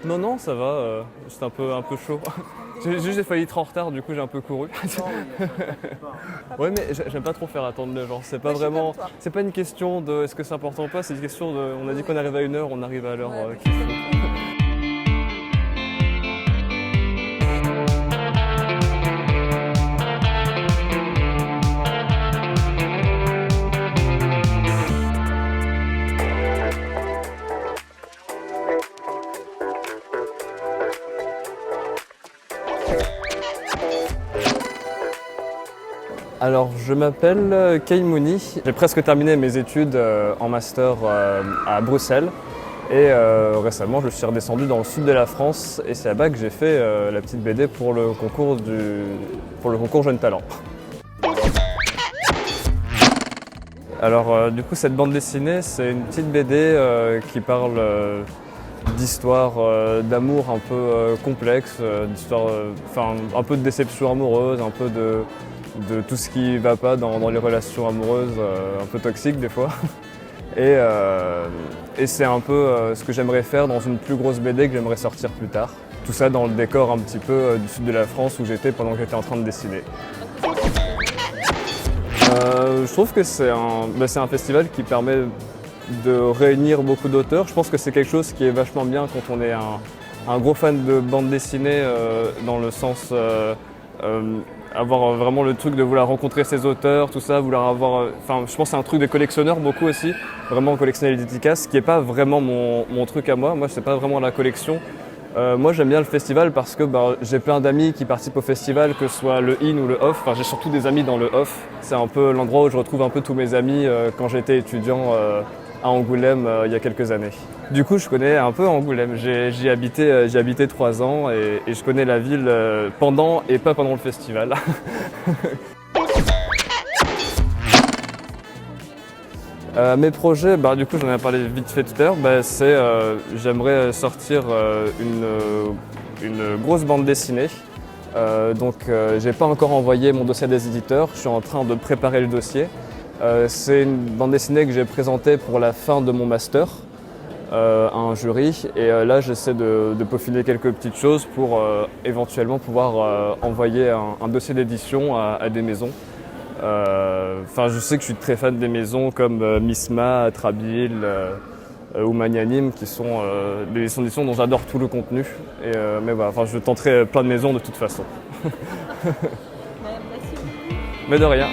Non, non, ça va, c'était un peu chaud. J'ai failli être en retard, du coup j'ai un peu couru. Ouais, mais j'aime pas trop faire attendre les gens. C'est pas vraiment. C'est pas une question de est-ce que c'est important ou pas, c'est une question de. On a dit qu'on arrive à 1 heure, on arrive à l'heure qu'il faut. Alors, je m'appelle Kei Mouni. J'ai presque terminé mes études en master à Bruxelles. Et récemment, je suis redescendu dans le sud de la France et c'est là-bas que j'ai fait la petite BD pour le concours Jeunes Talents. Alors, du coup, cette bande dessinée, c'est une petite BD qui parle d'histoires d'amour un peu complexes, enfin, un peu de déception amoureuse, un peu de tout ce qui va pas dans les relations amoureuses, un peu toxiques des fois. Et c'est un peu ce que j'aimerais faire dans une plus grosse BD que j'aimerais sortir plus tard. Tout ça dans le décor un petit peu du sud de la France où j'étais pendant que j'étais en train de dessiner. Je trouve que c'est un festival qui permet de réunir beaucoup d'auteurs. Je pense que c'est quelque chose qui est vachement bien quand on est un gros fan de bande dessinée, dans le sens avoir vraiment le truc de vouloir rencontrer ses auteurs, tout ça, vouloir avoir. Enfin, je pense que c'est un truc de collectionneur beaucoup aussi, vraiment collectionner les dédicaces, qui n'est pas vraiment mon truc à moi. Moi, c'est pas vraiment la collection. Moi, j'aime bien le festival parce que j'ai plein d'amis qui participent au festival, que ce soit le in ou le off. Enfin, j'ai surtout des amis dans le off. C'est un peu l'endroit où je retrouve un peu tous mes amis quand j'étais étudiant à Angoulême il y a quelques années. Du coup, je connais un peu Angoulême. J'y ai habité 3 ans et je connais la ville pendant et pas pendant le festival. Mes projets, du coup j'en ai parlé vite fait tout à l'heure, j'aimerais sortir une grosse bande dessinée. J'ai pas encore envoyé mon dossier à des éditeurs, je suis en train de préparer le dossier. C'est une bande dessinée que j'ai présentée pour la fin de mon master à un jury et là j'essaie de peaufiner quelques petites choses pour éventuellement pouvoir envoyer un dossier d'édition à des maisons. Je sais que je suis très fan des maisons comme Misma, Trabil ou Magnanime qui sont des maisons d'édition dont j'adore tout le contenu. Mais voilà, je tenterai plein de maisons de toute façon. Merci beaucoup. Mais de rien.